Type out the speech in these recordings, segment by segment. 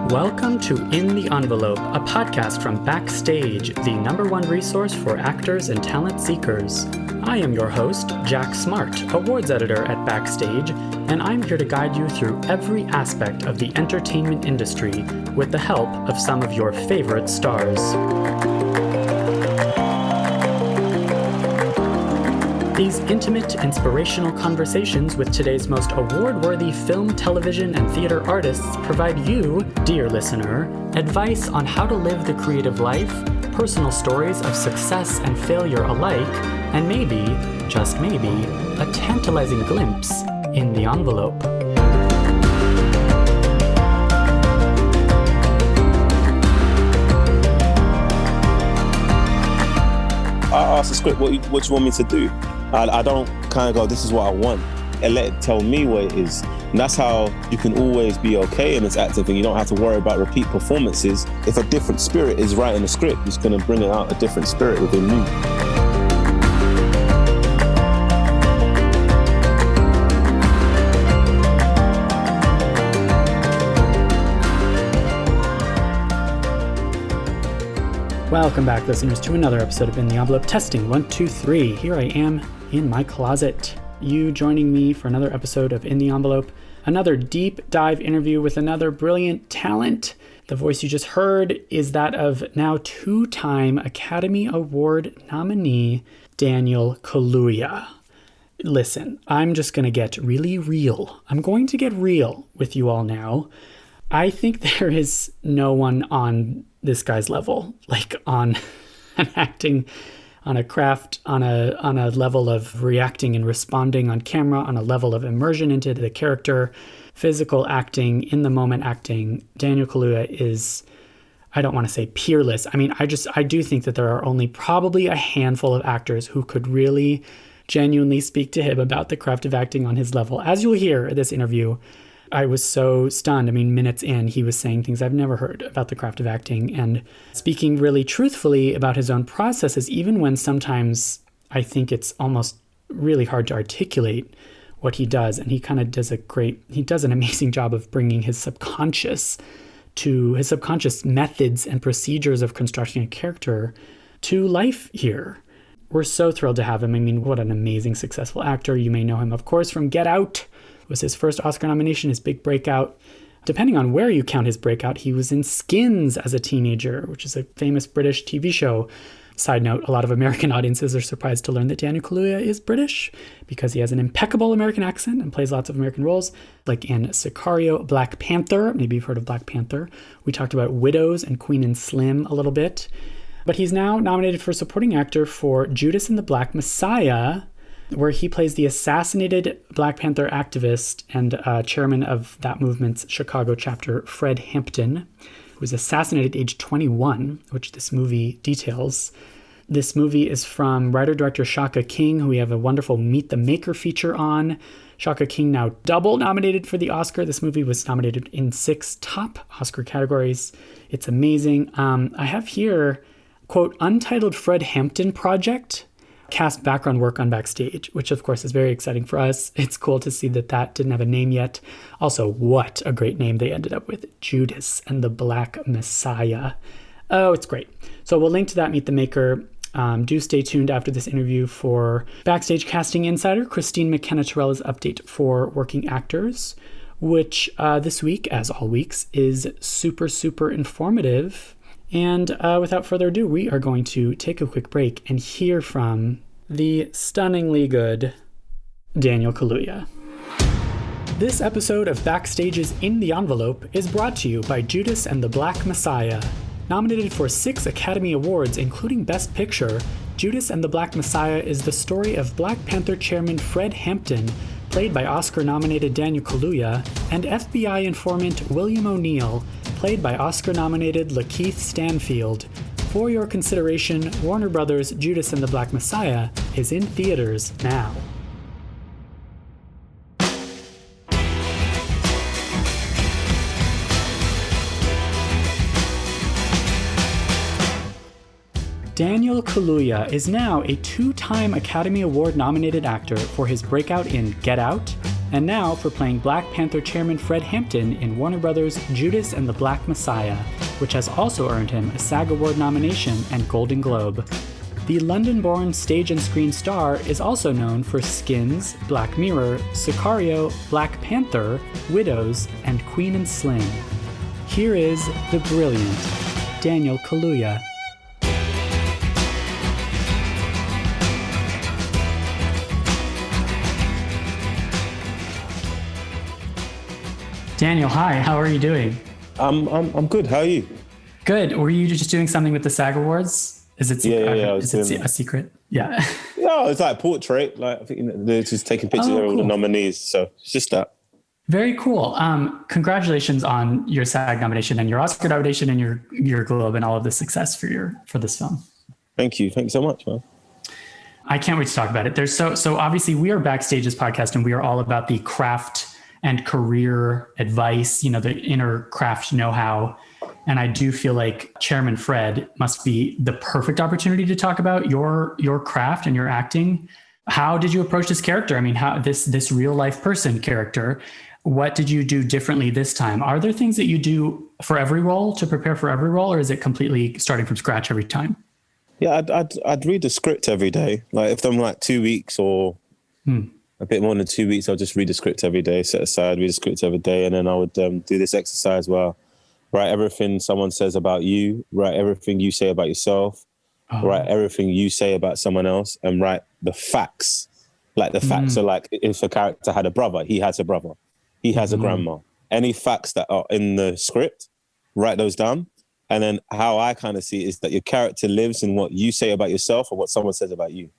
Welcome to In the Envelope, a podcast from Backstage, the #1 resource for actors and talent seekers. I am your host, Jack Smart, awards editor at Backstage, and I'm here to guide you through every aspect of the entertainment industry with the help of some of your favorite stars. These intimate, inspirational conversations with today's most award-worthy film, television, and theater artists provide you, dear listener, advice on how to live the creative life, personal stories of success and failure alike, and maybe, just maybe, a tantalizing glimpse in the envelope. I ask the script, what do you want me to do? I don't kind of go, this is what I want, and let it tell me what it is. And that's how you can always be okay in this acting thing. You don't have to worry about repeat performances. If a different spirit is writing the script, it's going to bring out a different spirit within you. Welcome back, listeners, to another episode of In the Envelope. Testing 1, 2, 3. Here I am in my closet. You joining me for another episode of In the Envelope, another deep dive interview with another brilliant talent. The voice you just heard is that of now 2-time Academy Award nominee Daniel Kaluuya. Listen, I'm just going to get really real. I'm going to get real with you all now. I think there is no one on this guy's level, like on an acting, on a craft, on a level of reacting and responding on camera, on a level of immersion into the character, physical acting, in the moment acting. Daniel Kaluuya is, I don't want to say peerless. I mean, I do think that there are only probably a handful of actors who could really genuinely speak to him about the craft of acting on his level. As you'll hear in this interview, I was so stunned. I mean, minutes in, he was saying things I've never heard about the craft of acting and speaking really truthfully about his own processes, even when sometimes I think it's almost really hard to articulate what he does. And he kind of does an amazing job of bringing his subconscious methods and procedures of constructing a character to life here. We're so thrilled to have him. I mean, what an amazing, successful actor. You may know him, of course, from Get Out. Was his first Oscar nomination, his big breakout. Depending on where you count his breakout, he was in Skins as a teenager, which is a famous British TV show. Side note, a lot of American audiences are surprised to learn that Daniel Kaluuya is British because he has an impeccable American accent and plays lots of American roles, like in Sicario, Black Panther. Maybe you've heard of Black Panther. We talked about Widows and Queen and Slim a little bit. But he's now nominated for supporting actor for Judas and the Black Messiah, where he plays the assassinated Black Panther activist and chairman of that movement's Chicago chapter, Fred Hampton, who was assassinated at age 21, which this movie details. This movie is from writer-director Shaka King, who we have a wonderful Meet the Maker feature on. Shaka King now double nominated for the Oscar. This movie was nominated in 6 top Oscar categories. It's amazing. I have here, quote, Untitled Fred Hampton Project, cast background work on Backstage, which of course is very exciting for us. It's cool to see that didn't have a name yet. Also, what a great name they ended up with, Judas and the Black Messiah. Oh, it's great. So we'll link to that Meet the Maker. Do stay tuned after this interview for Backstage casting insider Christine McKenna-Torella's update for working actors, which this week, as all weeks, is super, super informative. And without further ado, we are going to take a quick break and hear from the stunningly good Daniel Kaluuya. This episode of Backstage's In the Envelope is brought to you by Judas and the Black Messiah. Nominated for 6 Academy Awards, including Best Picture, Judas and the Black Messiah is the story of Black Panther chairman Fred Hampton, played by Oscar-nominated Daniel Kaluuya, and FBI informant William O'Neill, played by Oscar-nominated Lakeith Stanfield. For your consideration, Warner Brothers' Judas and the Black Messiah is in theaters now. Daniel Kaluuya is now a 2-time Academy Award nominated actor for his breakout in Get Out, And now for playing Black Panther chairman Fred Hampton in Warner Brothers' Judas and the Black Messiah, which has also earned him a SAG Award nomination and Golden Globe. The London-born stage and screen star is also known for Skins, Black Mirror, Sicario, Black Panther, Widows, and Queen and Slim. Here is the brilliant Daniel Kaluuya. Daniel, hi. How are you doing? I'm good. How are you? Good. Were you just doing something with the SAG Awards? Is it secret? Yeah. Is it a secret? Yeah. No, it's like portrait. Like I think they're just taking pictures of all the nominees. So it's just that. Very cool. Congratulations on your SAG nomination and your Oscar nomination and your Globe and all of the success for this film. Thank you. Thank you so much, man. I can't wait to talk about it. There's so obviously we are Backstage's podcast and we are all about the craft and career advice, the inner craft know-how. And I do feel like Chairman Fred must be the perfect opportunity to talk about your craft and your acting. How did you approach this character? I mean, how this real life person character, what did you do differently this time? Are there things that you do for every role to prepare for every role, or is it completely starting from scratch every time? Yeah, I'd read the script every day. Like if I'm like 2 weeks or a bit more than 2 weeks, I'll just read the script every day, set aside, read the script every day. And then I would do this exercise where write everything someone says about you, write everything you say about yourself, write everything you say about someone else, and write the facts. Like the facts are like, if a character had a brother, he has a brother. He has a grandma. Any facts that are in the script, write those down. And then how I kind of see it is that your character lives in what you say about yourself or what someone says about you.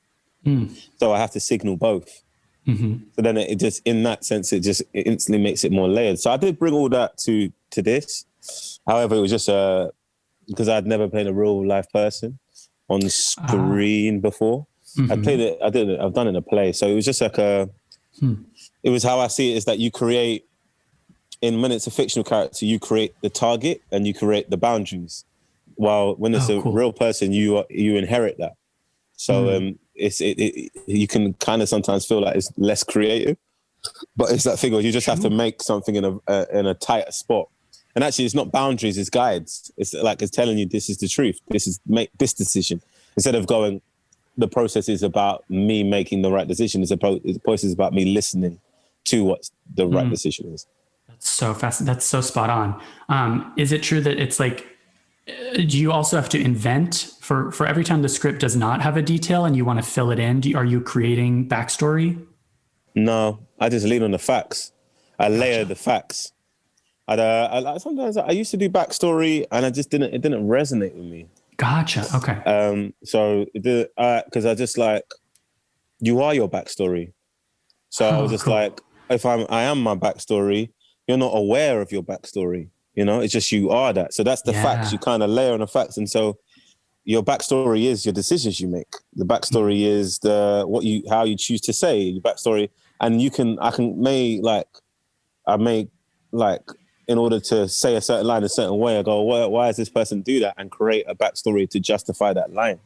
So I have to signal both. So then it just, in that sense, it instantly makes it more layered. So I did bring all that to this. However, it was just because I'd never played a real life person on screen before. I've done it in a play. So it was just like it was how I see it is that you create, when it's a fictional character, you create the target and you create the boundaries. While when it's a real person, you inherit that. So you can kind of sometimes feel like it's less creative, but it's that thing where you just have to make something in a tighter spot. And actually, it's not boundaries; it's guides. It's like it's telling you this is the truth. Make this decision instead of going. The process is about me making the right decision. The process is about me listening to what the right decision is. That's so fascinating. That's so spot on. Is it true that it's like? Do you also have to invent for every time the script does not have a detail and you want to fill it in? Are you creating backstory? No, I just lean on the facts. I layer the facts. Sometimes I used to do backstory and it didn't resonate with me. Gotcha. Okay. So because I just like, you are your backstory. So I was just like, if I am my backstory, you're not aware of your backstory. It's just you are that. So that's the facts. You kind of layer on the facts. And so your backstory is your decisions you make. The backstory is how you choose to say your backstory. And I make in order to say a certain line a certain way, I go, why does this person do that? And create a backstory to justify that line.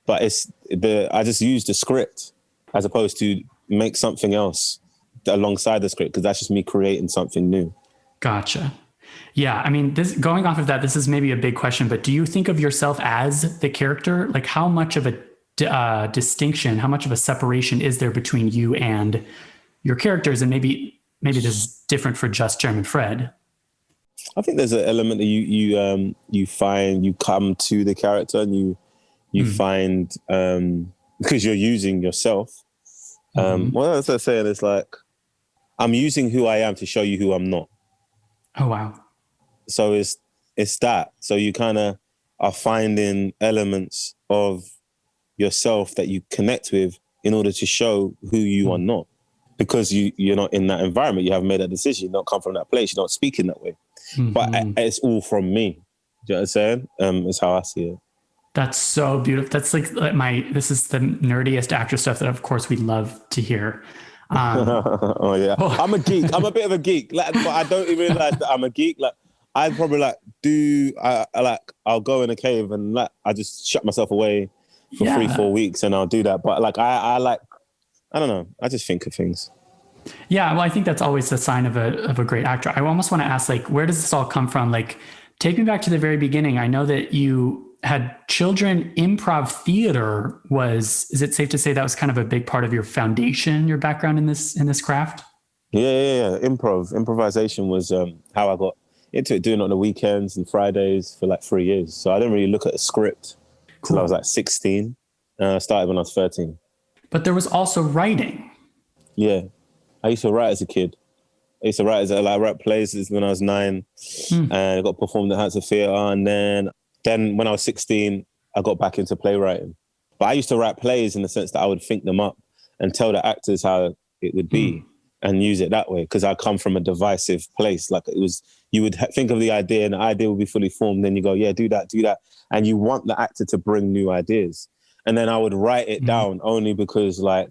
But I just use the script as opposed to make something else alongside the script, because that's just me creating something new. Gotcha. Yeah, I mean, going off of that, this is maybe a big question, but do you think of yourself as the character? Like how much of a distinction, how much of a separation is there between you and your characters? And maybe this is different for just Chairman Fred. I think there's an element that you come to the character and you find, because you're using yourself. What else I saying is like, I'm using who I am to show you who I'm not. Oh, wow. So it's that. So you kind of are finding elements of yourself that you connect with in order to show who you are not. Because you're not in that environment. You haven't made that decision. You don't come from that place. You're not speaking that way. But it's all from me. Do you know what I'm saying? Is how I see it. That's so beautiful. That's this is the nerdiest actor stuff that of course we love to hear. Oh yeah. I'm a geek. I'm a bit of a geek. But I don't even realize that I'm a geek. Like I probably I'll go in a cave and I just shut myself away for 3-4 weeks and I'll do that. But I don't know. I just think of things. Yeah, well, I think that's always a sign of a great actor. I almost want to ask, like, where does this all come from? Like, take me back to the very beginning. I know that you had children. Improv theater is it safe to say that was kind of a big part of your foundation, your background in this craft? Yeah. Improvisation was how I got into it, doing it on the weekends and Fridays for like 3 years. So I didn't really look at a script till I was like 16. I started when I was 13. But there was also writing. Yeah. I used to write as a kid. I wrote plays when I was 9 and I got performed at Hampton Theatre. And then when I was 16, I got back into playwriting. But I used to write plays in the sense that I would think them up and tell the actors how it would be and use it that way. Because I come from a divisive place. Like you would think of the idea and the idea would be fully formed. Then you go, yeah, do that. And you want the actor to bring new ideas. And then I would write it down only because like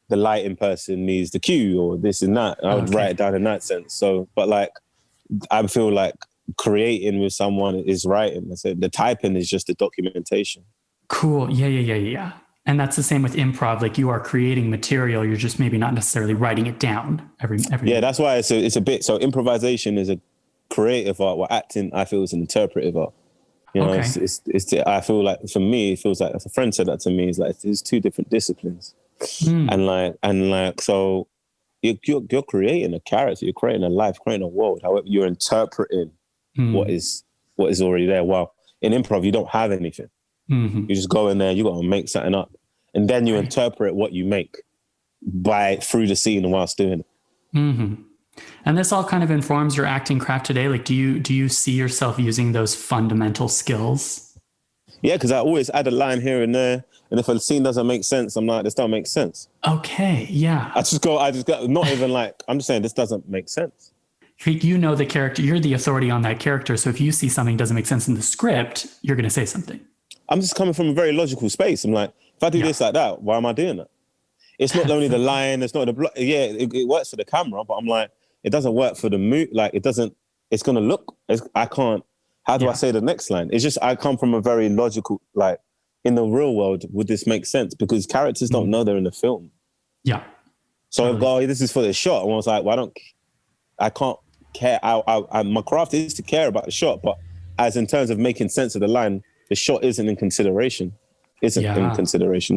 the lighting person needs the cue or this and that. I would write it down in that sense. So, but like, I feel like creating with someone is writing. I said the typing is just the documentation. Cool. Yeah. And that's the same with improv. Like you are creating material. You're just maybe not necessarily writing it down every. Yeah, that's why it's a bit. So improvisation is a creative art, while acting, I feel, is an interpretive art. You know, I feel like for me, it feels like, as a friend said that to me, it's like there's two different disciplines. And so you're creating a character, you're creating a life, creating a world. However, you're interpreting what is already there. Well, in improv, you don't have anything. You just go in there, you got to make something up, and then you interpret what you make through the scene whilst doing it. And this all kind of informs your acting craft today. Like, do you see yourself using those fundamental skills? Yeah, because I always add a line here and there. And if a scene doesn't make sense, I'm like, this don't make sense. Okay, yeah. I just go, not even like, I'm just saying this doesn't make sense. You know the character, you're the authority on that character. So if you see something doesn't make sense in the script, you're going to say something. I'm just coming from a very logical space. I'm like, if I do this like that, why am I doing that? It's not only the line, it's not the, it works for the camera, but I'm like, it doesn't work for the mood. Like it's going to look, I can't, how do I say the next line? It's just, I come from a very logical, like, in the real world, would this make sense? Because characters don't know they're in the film. Yeah. So I go, this is for the shot. And I was like, well, I can't care. My craft is to care about the shot, but as in terms of making sense of the line, the shot isn't in consideration.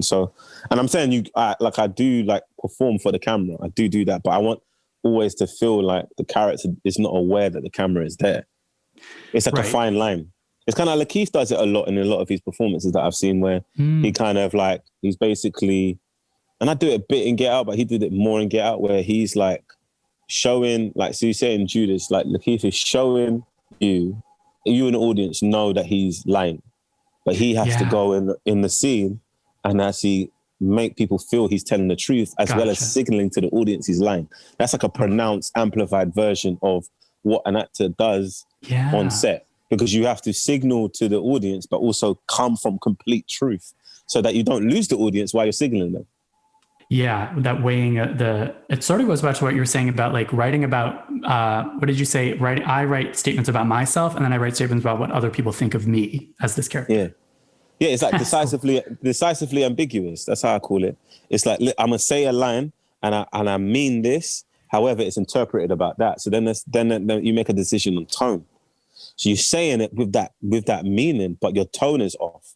So, and I'm saying I do like perform for the camera. I do that, but I want always to feel like the character is not aware that the camera is there. It's like a fine line. It's kind of like Keith does it a lot in a lot of his performances that I've seen where he kind of like, he's basically, and I do it a bit in Get Out, but he did it more in Get Out where he's like showing, like, so you say in Judas, like Lakeith is showing you and the audience know that he's lying, but he has to go in the scene and actually make people feel he's telling the truth as well as signaling to the audience he's lying. That's like a pronounced, amplified version of what an actor does on set. Because you have to signal to the audience, but also come from complete truth so that you don't lose the audience while you're signaling them. Yeah, that weighing it sort of goes back to what you were saying about like writing about, what did you say? I write statements about myself and then I write statements about what other people think of me as this character. Yeah, it's like decisively ambiguous. That's how I call it. It's like, I'm going to say a line and I mean this. However, it's interpreted about that. So then you make a decision on tone. So you're saying it with that meaning, but your tone is off.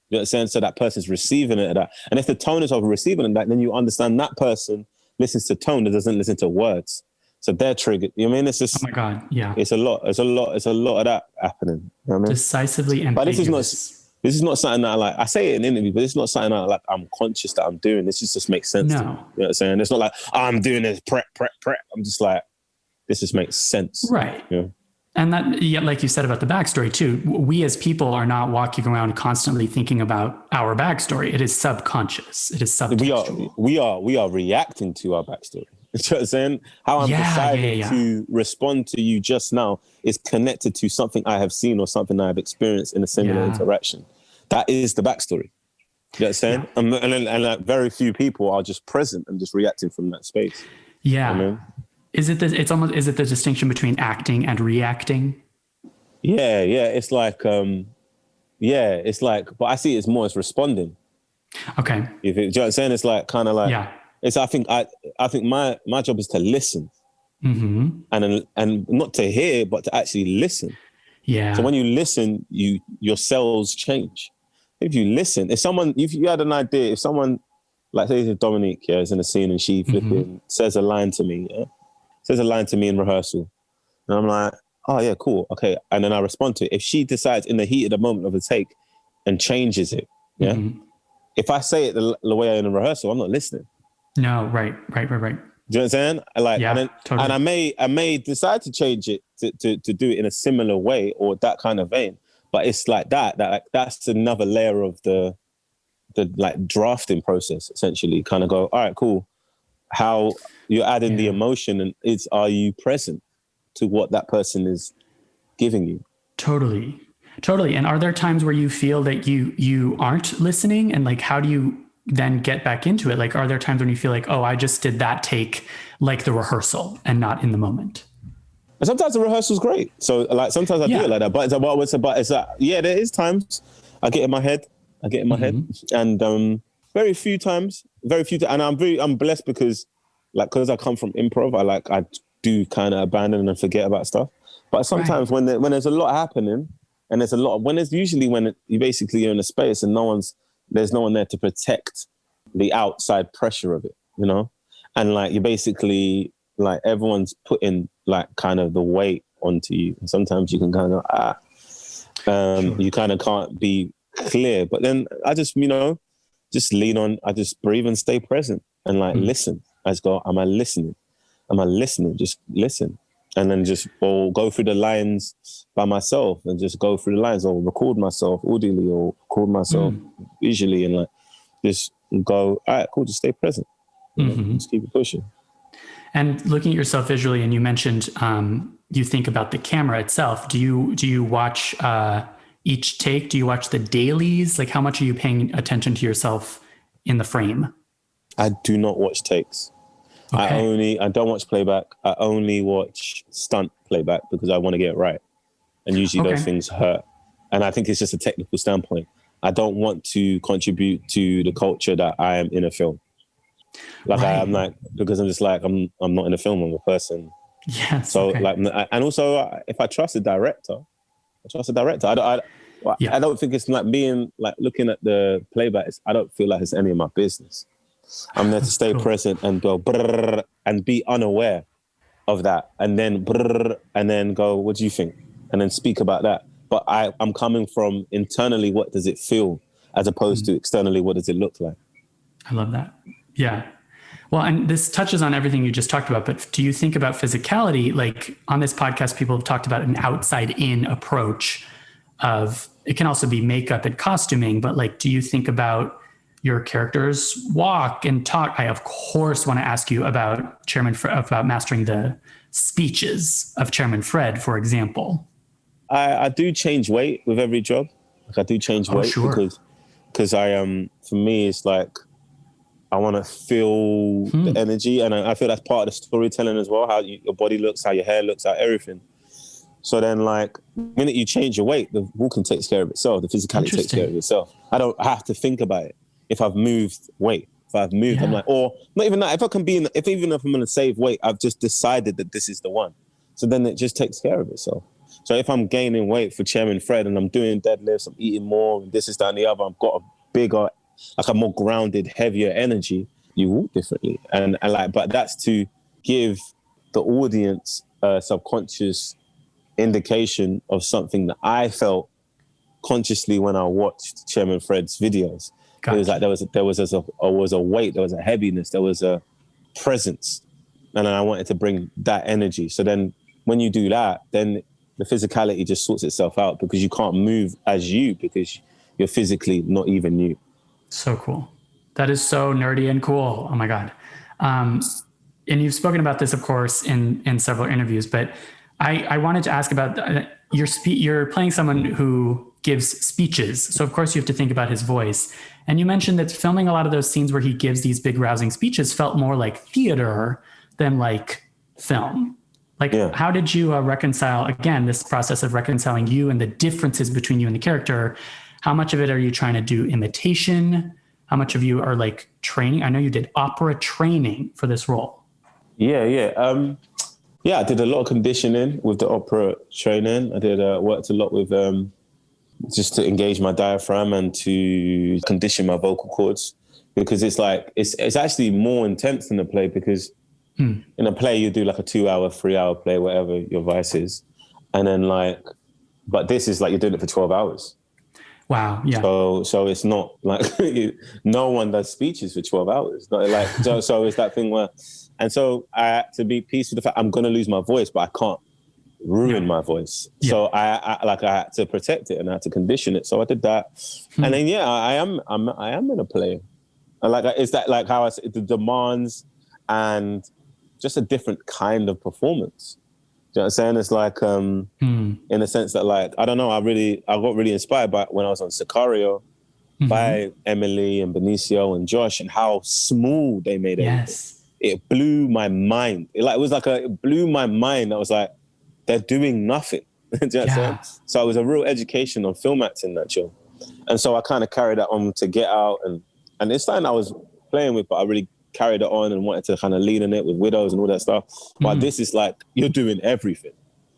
You know what I'm saying? So that person's receiving it at that. And if the tone is off receiving it, then you understand that person listens to tone and doesn't listen to words. So they're triggered. You know what I mean? It's just, oh my God, yeah. It's a lot of that happening. You know what I mean? Decisively ambiguous. But this is not something that I say it in an interview, but it's not something that I'm conscious that I'm doing. This just makes sense to me. You know what I'm saying? It's not like, I'm doing this prep. I'm just like, this just makes sense. Right. You know? And that, like you said about the backstory too, we as people are not walking around constantly thinking about our backstory. It is subconscious. It is subtextual. We are reacting to our backstory. You know what I'm saying? How I'm deciding to respond to you just now is connected to something I have seen or something I have experienced in a similar interaction. That is the backstory. You know what I'm saying? Yeah. And very few people are just present and just reacting from that space. Yeah. You know? Is it the distinction between acting and reacting? Yeah. It's like, but I see it as more as responding. Okay. Do you know what I'm saying? It's like kind of like, I think my job is to listen, and not to hear, but to actually listen. Yeah. So when you listen, your cells change. If you listen, if you had an idea, if someone, like say Dominique, is in a scene and she flipping says a line to me, in rehearsal, and I'm like, oh yeah, cool, okay, and then I respond to it. If she decides in the heat of the moment of the take and changes it, if I say it the way I in a rehearsal, I'm not listening. No, right. Do you know what I'm saying? Totally. And I may decide to change it to do it in a similar way or that kind of vein. But it's like that's another layer of the like drafting process, essentially. Kind of go, all right, cool. How you're adding the emotion, and are you present to what that person is giving you? Totally. And are there times where you feel that you aren't listening, and like how do you then get back into it? Like, are there times when you feel like, oh, I just did that take like the rehearsal and not in the moment? And sometimes the rehearsal's great. So like sometimes I do it like that. But it's like, yeah, there is times I get in my head. And very few times. And I'm blessed because I come from improv, I do kind of abandon and forget about stuff. But sometimes when there's a lot happening, and there's a lot of, when you basically you're in a space and there's no one there to protect the outside pressure of it, you know? And like you basically, like everyone's putting like kind of the weight onto you. And sometimes you can kind of, you kind of can't be clear. But then I just, just lean on, I just breathe and stay present and like listen. I just go, am I listening? Just listen. And then just go through the lines by myself and just go through the lines, or record myself audibly or record myself visually, and like just go, all right, cool, just stay present. Just keep it pushing. And looking at yourself visually, and you mentioned you think about the camera itself. Do you watch each take? Do you watch the dailies? Like how much are you paying attention to yourself in the frame? I do not watch takes. Okay. I don't watch playback. I only watch stunt playback because I want to get it right. And usually those things hurt. And I think it's just a technical standpoint. I don't want to contribute to the culture that I am in a film. Like I'm like, because I'm just like, I'm not in a film, I'm a person. Yes. So like, and also if I trust a director, I don't think it's like being like looking at the playback. I don't feel like it's any of my business. I'm there to stay present and go brrr, and be unaware of that, and then brrr, and then go, what do you think? And then speak about that. But I'm coming from internally, what does it feel, as opposed to externally, what does it look like? I love that. Yeah. Well, and this touches on everything you just talked about, but do you think about physicality? Like on this podcast, people have talked about an outside-in approach of, it can also be makeup and costuming, but like, do you think about your characters walk and talk? I, of course, want to ask you about about mastering the speeches of Chairman Fred, for example. I do change weight with every job. Like I do change weight because for me, it's like, I want to feel the energy, and I feel that's part of the storytelling as well, how your body looks, how your hair looks, how everything. So then, like, the minute you change your weight, the walking takes care of itself, the physicality takes care of itself. I don't have to think about it. If I've moved weight, I'm like, or not even that, even if I'm going to save weight, I've just decided that this is the one. So then it just takes care of itself. So if I'm gaining weight for Chairman Fred and I'm doing deadlifts, I'm eating more, and this is that and the other, I've got a bigger, like a more grounded, heavier energy, you walk differently. And like, but that's to give the audience a subconscious indication of something that I felt consciously when I watched Chairman Fred's videos. Gotcha. It was like there was a weight, there was a heaviness, there was a presence, and then I wanted to bring that energy. So then when you do that, then the physicality just sorts itself out, because you can't move as you, because you're physically not even you. So cool. That is so nerdy and cool. Oh my God. And you've spoken about this, of course, in several interviews, but I wanted to ask about you're playing someone who gives speeches. So of course you have to think about his voice. And you mentioned that filming a lot of those scenes where he gives these big rousing speeches felt more like theater than like film. Like, how did you reconcile, again, this process of reconciling you and the differences between you and the character? How much of it are you trying to do imitation how much of you are like training? I know you did opera training for this role. Yeah. I did a lot of conditioning with the opera training. I did worked a lot with just to engage my diaphragm and to condition my vocal cords, because it's like it's actually more intense than a play, because in a play you do like a 2-hour, 3-hour play, whatever your vice is, and then but this is like you're doing it for 12 hours. Wow. Yeah. So it's not like no one does speeches for 12 hours. Not like so it's that thing where, and so I had to be peaceful with the fact I'm going to lose my voice, but I can't ruin my voice. Yeah. So I had to protect it and I had to condition it. So I did that, and then I am in a play. Like, is that like how I say the demands and just a different kind of performance? You know what I'm saying? It's like, in a sense that, like, I don't know, I got really inspired by when I was on Sicario by Emily and Benicio and Josh, and how small they made it. Yes. It blew my mind. It blew my mind. I was like, they're doing nothing. You know what I'm saying? So it was a real education on film acting, that show. And so I kind of carried that on to Get Out, and it's something I was playing with, but I really carried it on and wanted to kind of lean in it with Widows and all that stuff. But this is like, you're doing everything,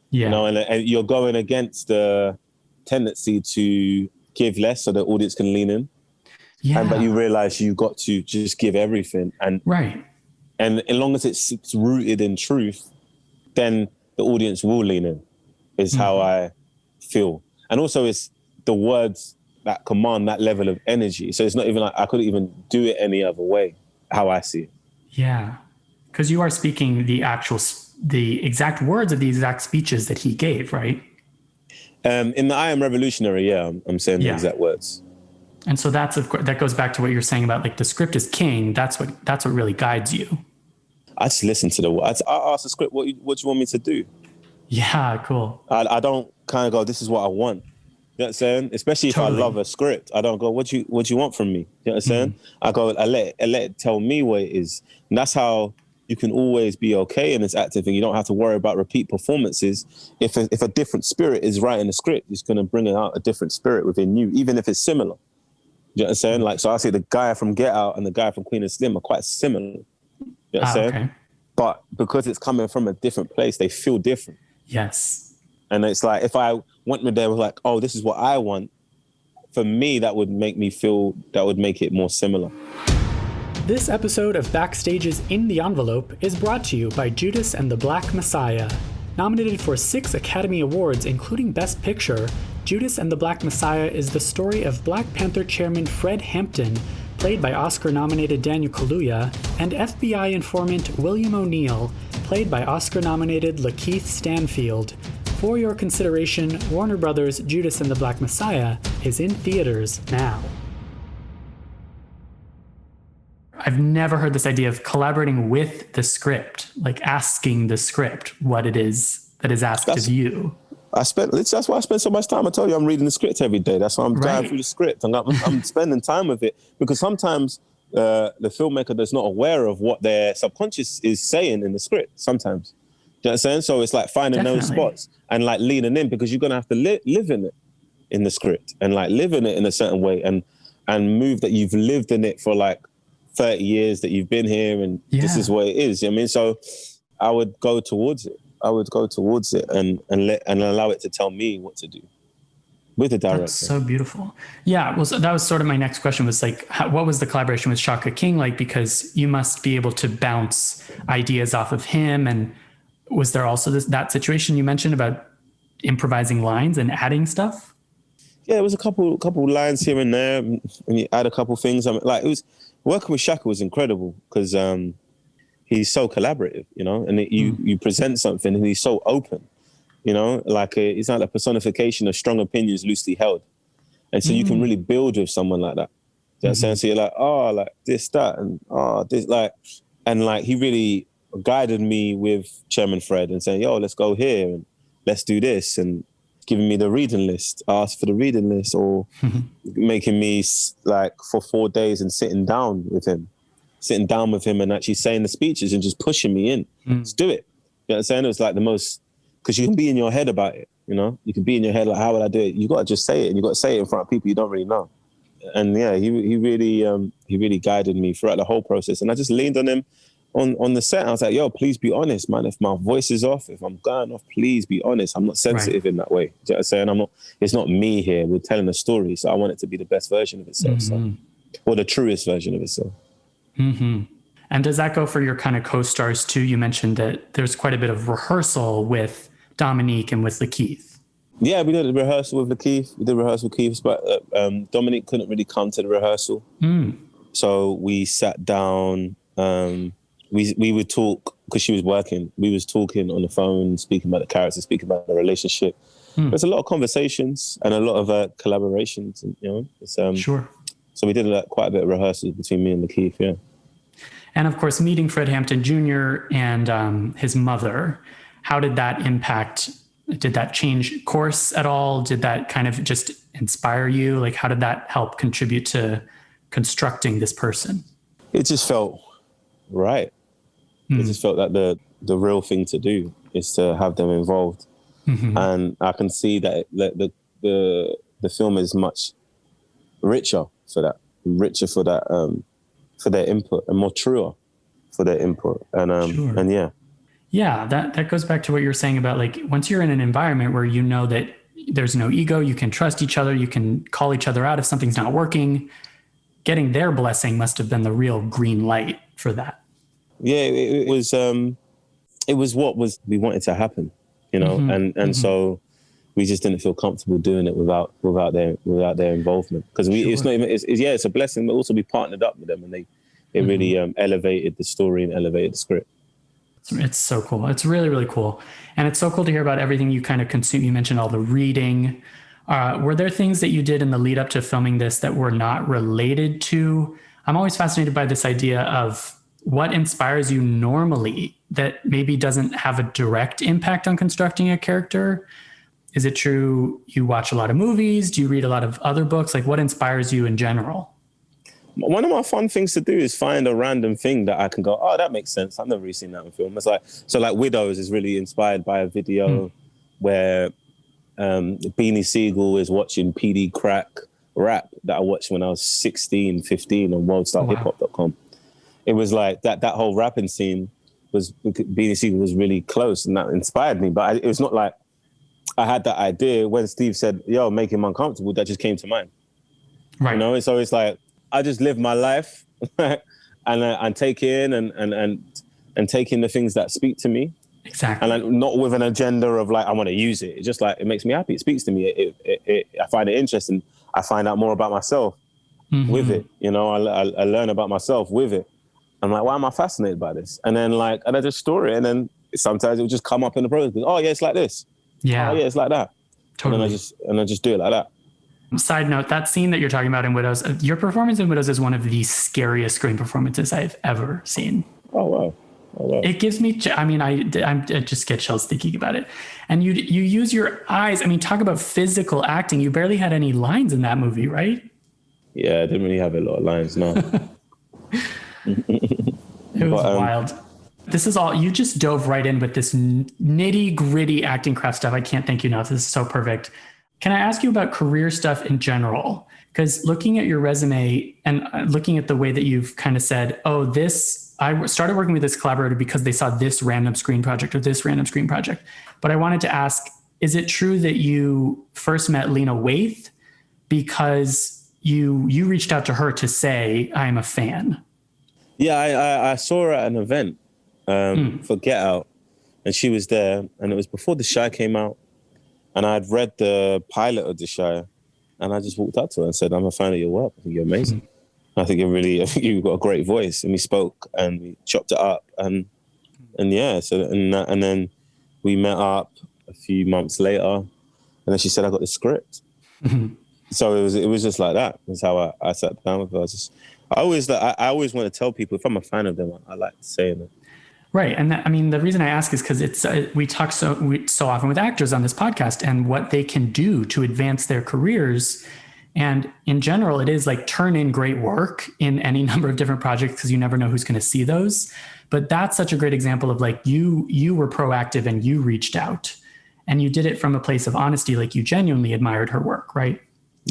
you know, and you're going against the tendency to give less so the audience can lean in. Yeah. But you realize you got to just give everything. And and as long as it's rooted in truth, then the audience will lean in, is how I feel. And also it's the words that command that level of energy. So it's not even like I couldn't even do it any other way, how I see it. Yeah. Because you are speaking the exact words of the exact speeches that he gave, right? In the I Am Revolutionary, I'm saying the exact words. And so that's, of course, that goes back to what you're saying about like the script is king. That's what really guides you. I just listen to the words. I ask the script, what do you want me to do? Yeah, cool. I don't kind of go, this is what I want. You know what I'm saying? Especially if I love a script, I don't go, what do you want from me? You know what I'm saying? I go, I let it tell me what it is. And that's how you can always be okay in this acting thing. You don't have to worry about repeat performances. If a different spirit is writing the script, it's going to bring out a different spirit within you, even if it's similar. You know what I'm saying? Like, so I say the guy from Get Out and the guy from Queen and Slim are quite similar. You know what I'm saying? Okay. But because it's coming from a different place, they feel different. Yes. And it's like, if I went with them, like, oh, this is what I want, for me, that would make it more similar. This episode of Backstage's In the Envelope is brought to you by Judas and the Black Messiah. Nominated for 6 Academy Awards, including Best Picture, Judas and the Black Messiah is the story of Black Panther chairman Fred Hampton, played by Oscar-nominated Daniel Kaluuya, and FBI informant William O'Neill, played by Oscar-nominated Lakeith Stanfield. For your consideration, Warner Brothers' Judas and the Black Messiah is in theaters now. I've never heard this idea of collaborating with the script, like asking the script what it is that is asked of you. That's why I spend so much time. I told you I'm reading the script every day. That's why I'm going through the script. And I'm spending time with it, because sometimes the filmmaker is not aware of what their subconscious is saying in the script sometimes. Do you know what I'm saying? So it's like finding those spots and like leaning in, because you're going to have to live in it in the script and like live in it in a certain way and move that you've lived in it for like 30 years that you've been here and this is what it is. You know what I mean? So I would go towards it. And allow it to tell me what to do with the director. That's so beautiful. Yeah. Well, so that was sort of my next question was like, what was the collaboration with Shaka King like? Because you must be able to bounce ideas off of him. And was there also that situation you mentioned about improvising lines and adding stuff? Yeah, it was a couple lines here and there, and you add a couple things. I mean, like, it was working with Shaka was incredible because he's so collaborative, you know, and you present something and he's so open, you know, like he's like a personification of strong opinions loosely held, and so you can really build with someone like that. You know what I'm saying? So you're like, oh, like this, that, and this, like, and like he really guided me with Chairman Fred and saying, yo, let's go here and let's do this, and giving me the reading list, asked for the reading list, or making me like for 4 days and sitting down with him and actually saying the speeches and just pushing me in. Let's do it. You know what I'm saying? It was like the most, because you can be in your head about it, you know? You can be in your head like, how would I do it? You got to just say it, and you got to say it in front of people you don't really know. yeah, he really guided me throughout the whole process. And I just leaned on him on the set. I was like, yo, please be honest, man. If my voice is off, if I'm going off, please be honest. I'm not sensitive in that way. Do you know what I'm saying? It's not me here. We're telling a story. So I want it to be the best version of itself. So, or the truest version of itself. Mm-hmm. And does that go for your kind of co-stars too? You mentioned that there's quite a bit of rehearsal with Dominique and with Lakeith. Yeah, we did a rehearsal with Lakeith. We did a rehearsal with Keith, but Dominique couldn't really come to the rehearsal. So we sat down. We would talk, because she was working. We was talking on the phone, speaking about the character, speaking about the relationship. There's a lot of conversations and a lot of collaborations. And, you know, it's, Sure. So we did quite a bit of rehearsals between me and Lakeith, yeah. And of course, meeting Fred Hampton Jr. and his mother, how did that impact? Did that change course at all? Did that kind of just inspire you? Like, how did that help contribute to constructing this person? It just felt right. It just felt like the real thing to do is to have them involved. And I can see that the film is much richer for that, for their input, and more truer for their input. And and yeah. Yeah, that goes back to what you're saying about, like, once you're in an environment where you know that there's no ego, you can trust each other, you can call each other out if something's not working. Getting their blessing must have been the real green light for that. Yeah, it was what we wanted to happen, you know, and so we just didn't feel comfortable doing it without their involvement, because it's not even it's a blessing, but also we partnered up with them, and they really elevated the story and elevated the script. It's so cool. It's really, really cool. And it's so cool to hear about everything you kind of consume. You mentioned all the reading. Were there things that you did in the lead up to filming this that were not related to? I'm always fascinated by this idea of what inspires you normally that maybe doesn't have a direct impact on constructing a character. Is it true you watch a lot of movies? Do you read a lot of other books? Like, what inspires you in general? One of my fun things to do is find a random thing that I can go, oh, that makes sense. I've never really seen that in film. It's like, Widows is really inspired by a video where Beanie Siegel is watching PD Crack rap that I watched when I was 16, 15 on worldstarhiphop.com. It was like that whole rapping scene was, Beanie Siegel was really close, and that inspired me. But it was not like I had that idea when Steve said, yo, make him uncomfortable. That just came to mind. Right. You know, so it's like, I just live my life and take in and take in the things that speak to me. Exactly. And not with an agenda of like, I want to use it. It's just like, it makes me happy. It speaks to me. I find it interesting. I find out more about myself with it. You know, I learn about myself with it. I'm like, why am I fascinated by this? And then and I just store it. And then sometimes it will just come up in the process. Oh yeah, it's like this. Yeah. Oh yeah, it's like that. Totally. And I just do it like that. Side note, that scene that you're talking about in Widows, your performance in Widows is one of the scariest screen performances I've ever seen. Oh, wow. It gives me, I just get chills thinking about it. And you use your eyes. I mean, talk about physical acting. You barely had any lines in that movie, right? Yeah, I didn't really have a lot of lines, no. It was wild. This is all, you just dove right in with this nitty gritty acting craft stuff. I can't thank you enough. This is so perfect. Can I ask you about career stuff in general? Because looking at your resume and looking at the way that you've kind of said, oh, I started working with this collaborator because they saw this random screen project or this random screen project. But I wanted to ask, is it true that you first met Lena Waithe because you reached out to her to say, I'm a fan? Yeah, I saw her at an event for Get Out, and she was there, and it was before The Shy came out. And I'd read the pilot of The Shire, and I just walked up to her and said, I'm a fan of your work. I think you're amazing. I think you've got a great voice. And we spoke and we chopped it up. And yeah, and then we met up a few months later, and then she said, I got the script. So it was just like that. That's how I sat down with her. I always want to tell people, if I'm a fan of them, I like saying it. Right. And the reason I ask is because it's we talk so often with actors on this podcast and what they can do to advance their careers. And in general, it is like turn in great work in any number of different projects because you never know who's going to see those. But that's such a great example of like you were proactive and you reached out and you did it from a place of honesty, like you genuinely admired her work, right?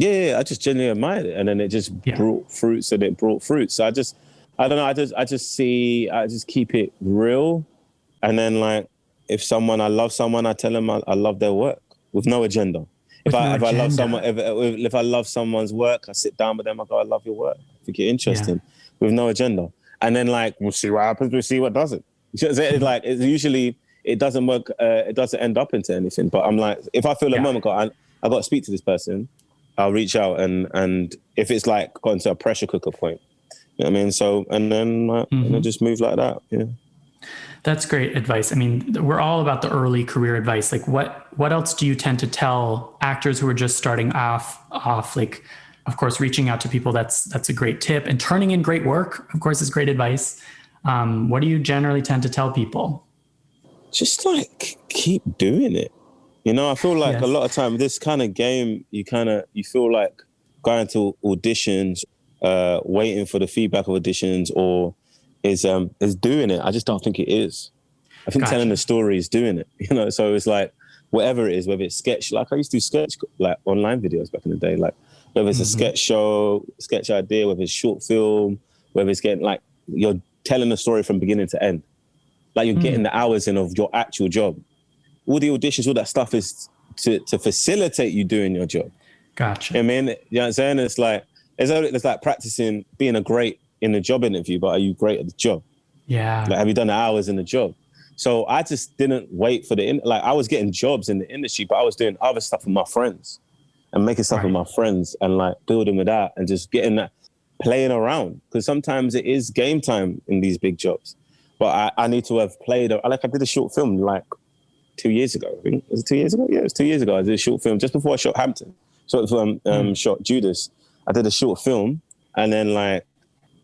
Yeah, I just genuinely admired it, and then it just brought fruits, and it brought fruits. So I don't know. I just keep it real, and then like if I love someone, I tell them I love their work with no agenda. If I love someone, if I love someone's work, I sit down with them. I go, I love your work. I think you're interesting, with no agenda. And then like we'll see what happens. We'll see what doesn't. Like it's usually it doesn't work. It doesn't end up into anything. But I'm like, if I feel a moment, I got to speak to this person. I'll reach out and if it's like gone to a pressure cooker point, you know what I mean? So and then just move like that. Yeah. That's great advice. I mean, we're all about the early career advice. Like what else do you tend to tell actors who are just starting off? Like, of course, reaching out to people, that's a great tip. And turning in great work, of course, is great advice. What do you generally tend to tell people? Just like keep doing it. You know, I feel like a lot of time this kind of game, you feel like going to auditions, waiting for the feedback of auditions, or is doing it. I just don't think it is. I think telling the story is doing it. You know, so it's like whatever it is, whether it's sketch, like I used to do sketch like online videos back in the day, like whether it's a sketch show, sketch idea, whether it's short film, whether it's getting like you're telling the story from beginning to end, like you're getting the hours in of your actual job. All the auditions, all that stuff is to facilitate you doing your job. Gotcha. I mean, you know what I'm saying? It's like practicing being a great in the job interview, but are you great at the job? Yeah. Like, have you done the hours in the job? So I just didn't wait for I was getting jobs in the industry, but I was doing other stuff with my friends and making stuff with my friends and like building with that and just getting that, playing around. Because sometimes it is game time in these big jobs. But I need to have played, like I did a short film like 2 years ago. I think. Was it 2 years ago? Yeah, it was 2 years ago. I did a short film just before I shot Hampton. Shot Judas. I did a short film and then like,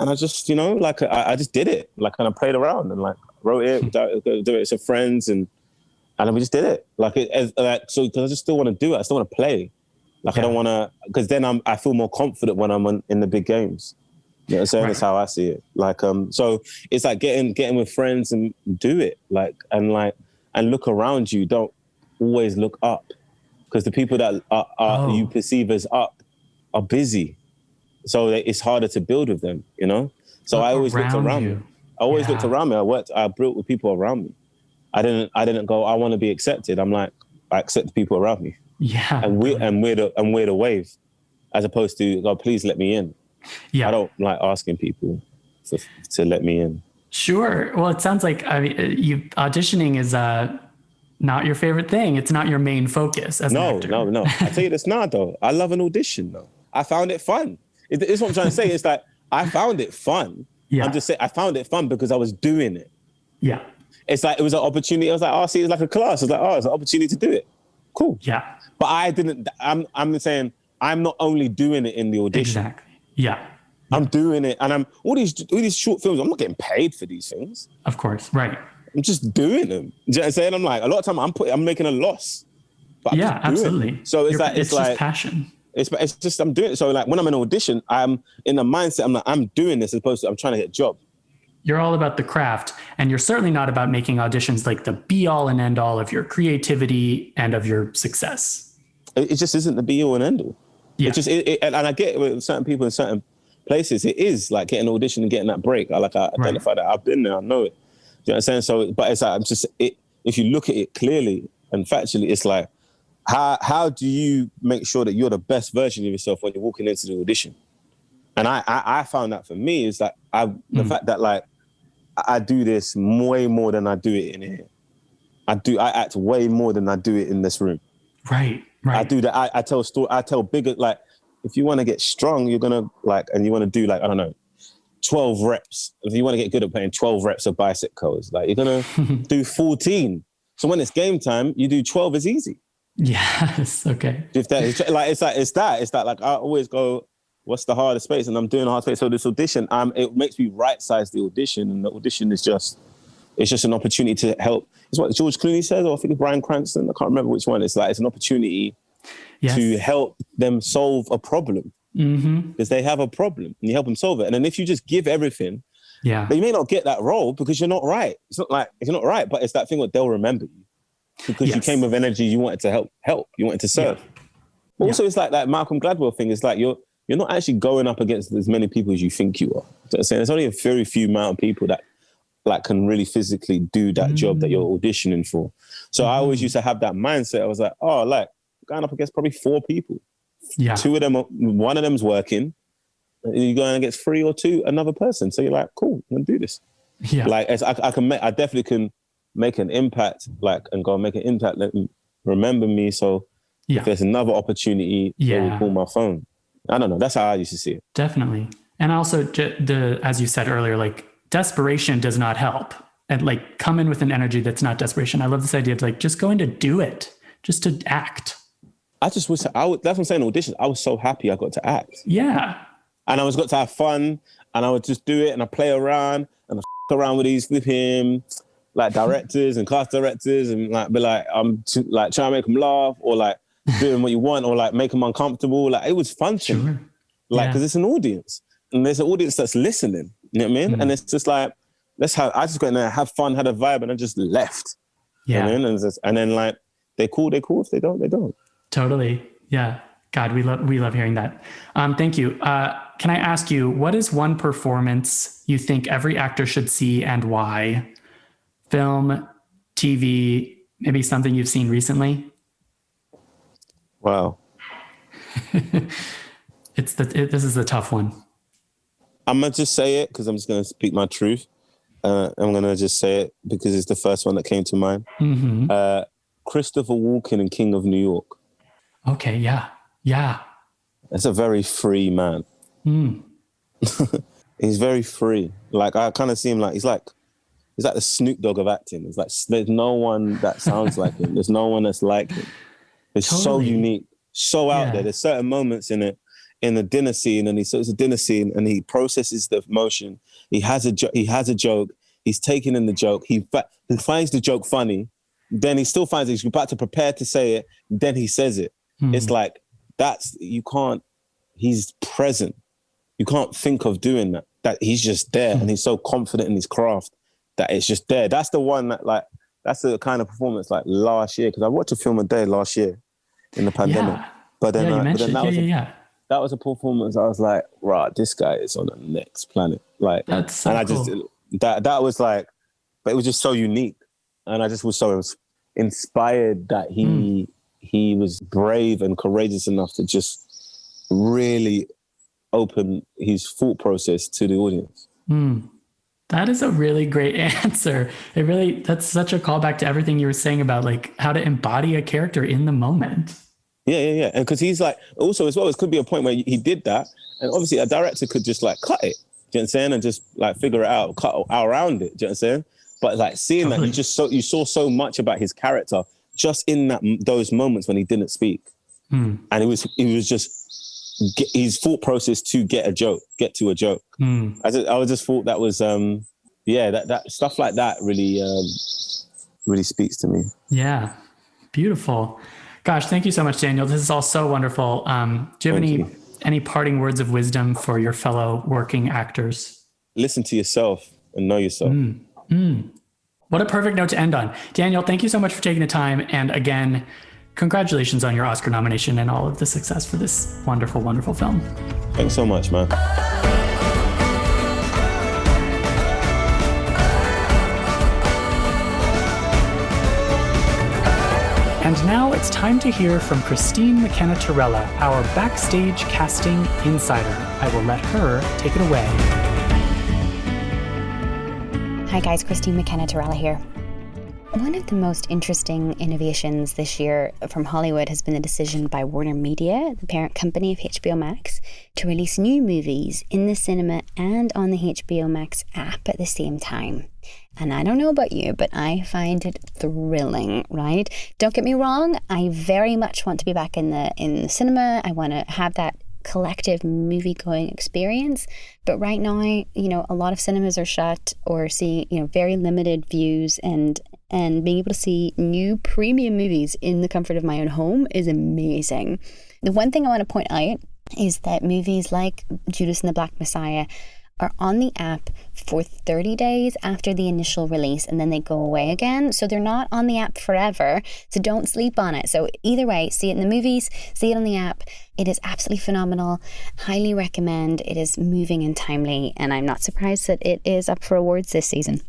and I just, you know, like I just did it. Like, and I played around and like wrote it, do it to friends and we just did it. So because I just still want to do it. I still want to play. Like I don't want to, because then I feel more confident when I'm in the big games. You know what I'm saying? That's how I see it. Like, so it's like getting with friends and do it. Like, and look around you. Don't always look up, because the people that you perceive as up are busy. So it's harder to build with them, you know? So I always looked around me. I always looked around me. I built with people around me. I didn't go, I want to be accepted. I'm like, I accept the people around me. Yeah. And we're the wave, as opposed to, God, please let me in. Yeah. I don't like asking people to let me in. Sure. Well, it sounds like auditioning is not your favorite thing. It's not your main focus as an actor. No. I tell you this now, though. I love an audition, though. I found it fun. It's what I'm trying to say. It's that I found it fun. Yeah. I'm just saying I found it fun because I was doing it. Yeah. It's like it was an opportunity. I was like, see, it's like a class. I was like, it's an opportunity to do it. Cool. Yeah. But I didn't. I'm saying I'm not only doing it in the audition. Exactly. Yeah. I'm doing it, and I'm all these short films. I'm not getting paid for these things. Of course, right. I'm just doing them. Do you know what I'm saying? I'm like, a lot of time I'm making a loss. But absolutely. So it's like just passion. It's just I'm doing it. So like when I'm in an audition, I'm in the mindset. I'm doing this as opposed to I'm trying to get a job. You're all about the craft, and you're certainly not about making auditions like the be all and end all of your creativity and of your success. It just isn't the be all and end all. Yeah. It just and I get it with certain people in certain places. It is like getting an audition and getting that break. I identify that. I've been there. I know it. Do you know what I'm saying? So, but it's like if you look at it clearly and factually, it's like how do you make sure that you're the best version of yourself when you're walking into the audition? And I found that for me is that the fact that like I do this way more than I do it in here. I act way more than I do it in this room. Right. I do that. I tell story. I tell bigger, like, if you want to get strong, you're going to and you want to do like, I don't know, 12 reps. If you want to get good at playing 12 reps of bicep curls, like you're going to do 14. So when it's game time, you do 12 is easy. Yes. Okay. If that is it's that like I always go, what's the hardest space? And I'm doing the hard space. So this audition, it makes me right size the audition, and the audition is just an opportunity to help. It's what George Clooney says, or I think it's Bryan Cranston. I can't remember which one. It's like it's an opportunity to help them solve a problem because they have a problem, and you help them solve it. And then if you just give everything, but you may not get that role because you're not right. It's not like you're not right, but it's that thing that they'll remember you because you came with energy. You wanted to help. You wanted to serve. But also, it's like that Malcolm Gladwell thing. It's like you're not actually going up against as many people as you think you are. So I'm saying there's only a very few amount of people that like can really physically do that job that you're auditioning for. So I always used to have that mindset. I was like, oh, like going up against probably 4 people. Yeah. 2 of them, one of them's working. And you're going against 3 or 2, another person. So you're like, cool, I'm gonna do this. Yeah. Like I definitely can make an impact, like, and go make an impact. Let them remember me. So if there's another opportunity, they will call my phone. I don't know. That's how I used to see it. Definitely. And also as you said earlier, like desperation does not help. And like come in with an energy that's not desperation. I love this idea of like just going to do it, just to act. That's what I'm saying, auditions. I was so happy I got to act. Yeah. And I got to have fun, and I would just do it, and I play around, and I around with him, like directors and cast directors, and like be like, I'm like trying to make them laugh, or like doing what you want, or like make them uncomfortable. Like it was fun to me. Like, because it's an audience, and there's an audience that's listening. You know what I mean? And it's just like, I just got in there, have fun, had a vibe, and I just left. Yeah. You know what I mean? And then like they call. If they don't, they don't. Totally. Yeah. God, we love hearing that. Thank you. Can I ask you, what is one performance you think every actor should see and why? Film, TV, maybe something you've seen recently? Wow. This is the tough one. I'm going to just say it because I'm just going to speak my truth. I'm going to just say it because it's the first one that came to mind. Mm-hmm. Christopher Walken in King of New York. Okay, yeah. Yeah. That's a very free man. He's very free. Like, I kind of see him like, he's like the Snoop Dogg of acting. It's like, there's no one that sounds like him. There's no one that's like him. It's so unique, so out there. There's certain moments in it, in the dinner scene, and it's a dinner scene, and he processes the emotion. He has a joke. He's taking in the joke. He finds the joke funny. Then he still finds it. He's about to prepare to say it. Then he says it. It's like, he's present. You can't think of doing that. That he's just there, and he's so confident in his craft that it's just there. That's the one that, like, that's the kind of performance like last year, because I watched a film a day last year in the pandemic. Yeah. But then, that was a performance. I was like, right, this guy is on the next planet. Like, that's so cool. That was like, but it was just so unique, and I just was so inspired that he was brave and courageous enough to just really open his thought process to the audience. That is a really great answer. That's such a callback to everything you were saying about like how to embody a character in the moment. Yeah. And because he's like, also as well, it could be a point where he did that, and obviously a director could just like cut it, do you know what I'm saying? And just like figure it out, cut around it, do you know what I'm saying? But like seeing that, you saw so much about his character just in those moments when he didn't speak. And it was just his thought process to get to a joke. I just thought that was, that stuff like that really, really speaks to me. Yeah. Beautiful. Gosh, thank you so much, Daniel. This is all so wonderful. Do you have any parting words of wisdom for your fellow working actors? Listen to yourself and know yourself. What a perfect note to end on. Daniel, thank you so much for taking the time. And again, congratulations on your Oscar nomination and all of the success for this wonderful, wonderful film. Thanks so much, man. And now it's time to hear from Christine McKenna-Torella, our Backstage casting insider. I will let her take it away. Hi guys, Christine McKenna-Torella here. One of the most interesting innovations this year from Hollywood has been the decision by Warner Media, the parent company of HBO Max, to release new movies in the cinema and on the HBO Max app at the same time. And I don't know about you, but I find it thrilling, right? Don't get me wrong, I very much want to be back in the cinema. I want to have that collective movie-going experience. But right now, a lot of cinemas are shut or seeing, very limited views, and being able to see new premium movies in the comfort of my own home is amazing. The one thing I want to point out is that movies like Judas and the Black Messiah are on the app for 30 days after the initial release, and then they go away again. So they're not on the app forever, so don't sleep on it. So either way, see it in the movies, see it on the app. It is absolutely phenomenal. Highly recommend. It is moving and timely, and I'm not surprised that it is up for awards this season.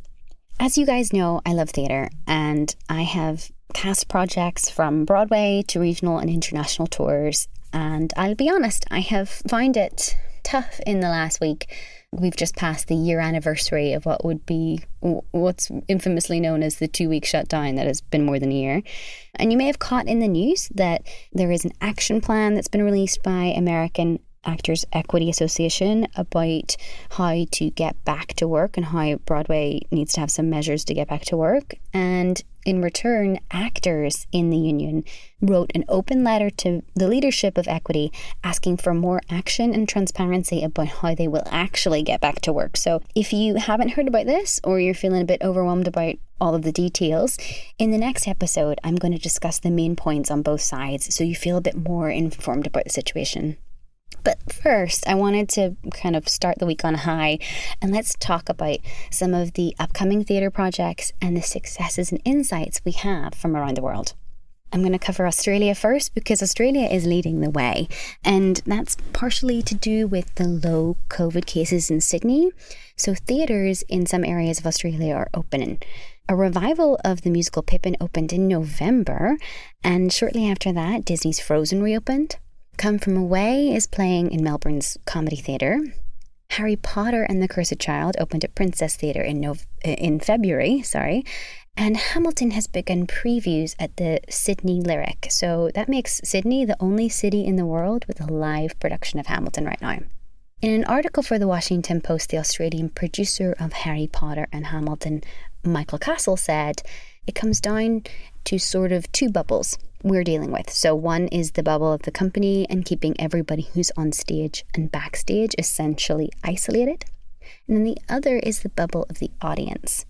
As you guys know, I love theatre, and I have cast projects from Broadway to regional and international tours, and I'll be honest, I have found it tough in the last week. We've just passed the year anniversary of what would be what's infamously known as the 2-week shutdown that has been more than a year. And you may have caught in the news that there is an action plan that's been released by American Actors Equity Association about how to get back to work and how Broadway needs to have some measures to get back to work. And in return, actors in the union wrote an open letter to the leadership of Equity asking for more action and transparency about how they will actually get back to work. So if you haven't heard about this, or you're feeling a bit overwhelmed about all of the details, in the next episode, I'm going to discuss the main points on both sides so you feel a bit more informed about the situation. But first, I wanted to kind of start the week on a high, and let's talk about some of the upcoming theatre projects and the successes and insights we have from around the world. I'm going to cover Australia first because Australia is leading the way, and that's partially to do with the low COVID cases in Sydney. So theatres in some areas of Australia are opening. A revival of the musical Pippin opened in November, and shortly after that, Disney's Frozen reopened. Come From Away is playing in Melbourne's Comedy Theatre. Harry Potter and the Cursed Child opened at Princess Theatre in February, and Hamilton has begun previews at the Sydney Lyric. So that makes Sydney the only city in the world with a live production of Hamilton right now. In an article for the Washington Post, the Australian producer of Harry Potter and Hamilton, Michael Castle, said, it comes down to sort of two bubbles we're dealing with. So one is the bubble of the company and keeping everybody who's on stage and backstage essentially isolated. And then the other is the bubble of the audience.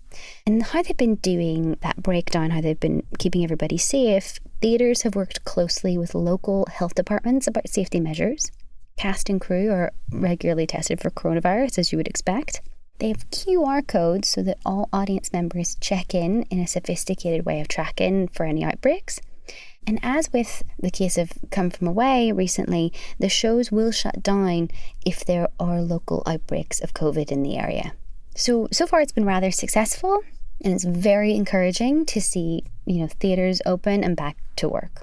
And how they've been doing that breakdown, how they've been keeping everybody safe, theatres have worked closely with local health departments about safety measures. Cast and crew are regularly tested for coronavirus, as you would expect. They have QR codes so that all audience members check in a sophisticated way of tracking for any outbreaks. And as with the case of Come From Away recently, the shows will shut down if there are local outbreaks of COVID in the area. So far it's been rather successful, and it's very encouraging to see, theatres open and back to work.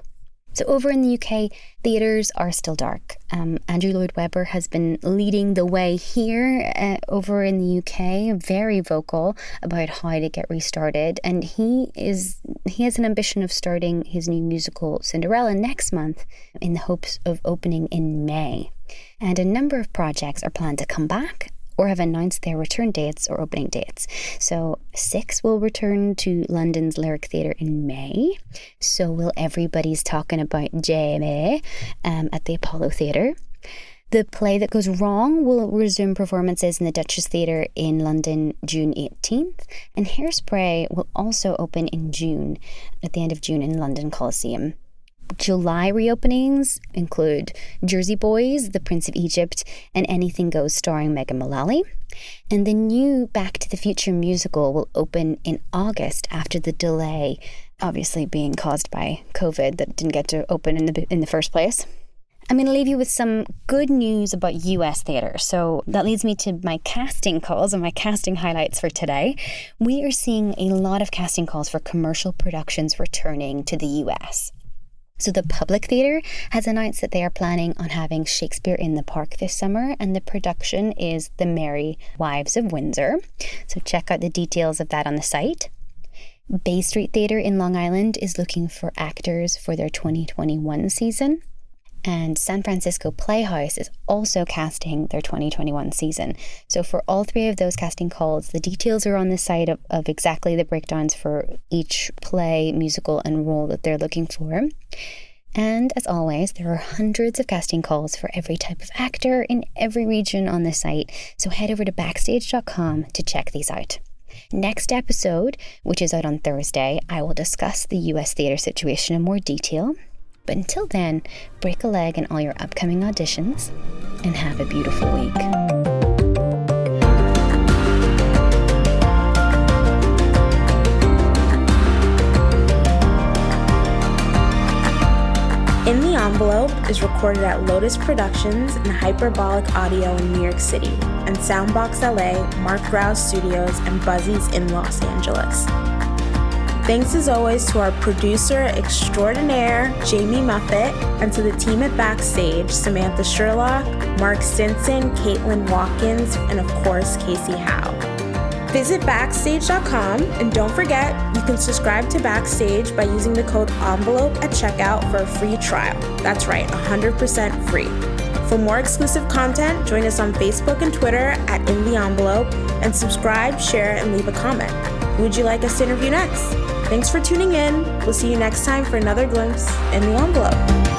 So over in the UK, theatres are still dark. Andrew Lloyd Webber has been leading the way here over in the UK, very vocal about how to get restarted. And he has an ambition of starting his new musical Cinderella next month in the hopes of opening in May. And a number of projects are planned to come back or have announced their return dates or opening dates. So 6 will return to London's Lyric Theatre in May. So will Everybody's Talking About JMA at the Apollo Theatre. The Play That Goes Wrong will resume performances in the Duchess Theatre in London June 18th. And Hairspray will also open in June, at the end of June in London Coliseum. July reopenings include Jersey Boys, The Prince of Egypt, and Anything Goes starring Megan Mullally. And the new Back to the Future musical will open in August after the delay, obviously being caused by COVID that didn't get to open in the first place. I'm going to leave you with some good news about US theatre. So that leads me to my casting calls and my casting highlights for today. We are seeing a lot of casting calls for commercial productions returning to the US. So the Public Theatre has announced that they are planning on having Shakespeare in the Park this summer, and the production is The Merry Wives of Windsor. So check out the details of that on the site. Bay Street Theatre in Long Island is looking for actors for their 2021 season. And San Francisco Playhouse is also casting their 2021 season. So for all 3 of those casting calls, the details are on the site of exactly the breakdowns for each play, musical, and role that they're looking for. And as always, there are hundreds of casting calls for every type of actor in every region on the site. So head over to Backstage.com to check these out. Next episode, which is out on Thursday, I will discuss the US theatre situation in more detail. But until then, break a leg in all your upcoming auditions and have a beautiful week. Envelope is recorded at Lotus Productions and Hyperbolic Audio in New York City, and Soundbox LA, Mark Rouse Studios, and Buzzies in Los Angeles. Thanks as always to our producer extraordinaire, Jamie Muffett, and to the team at Backstage, Samantha Sherlock, Mark Stinson, Caitlin Watkins, and of course, Casey Howe. Visit Backstage.com, and don't forget, you can subscribe to Backstage by using the code ENVELOPE at checkout for a free trial. That's right, 100% free. For more exclusive content, join us on Facebook and Twitter at In the Envelope, and subscribe, share, and leave a comment. Who would you like us to interview next? Thanks for tuning in. We'll see you next time for another glimpse in the envelope.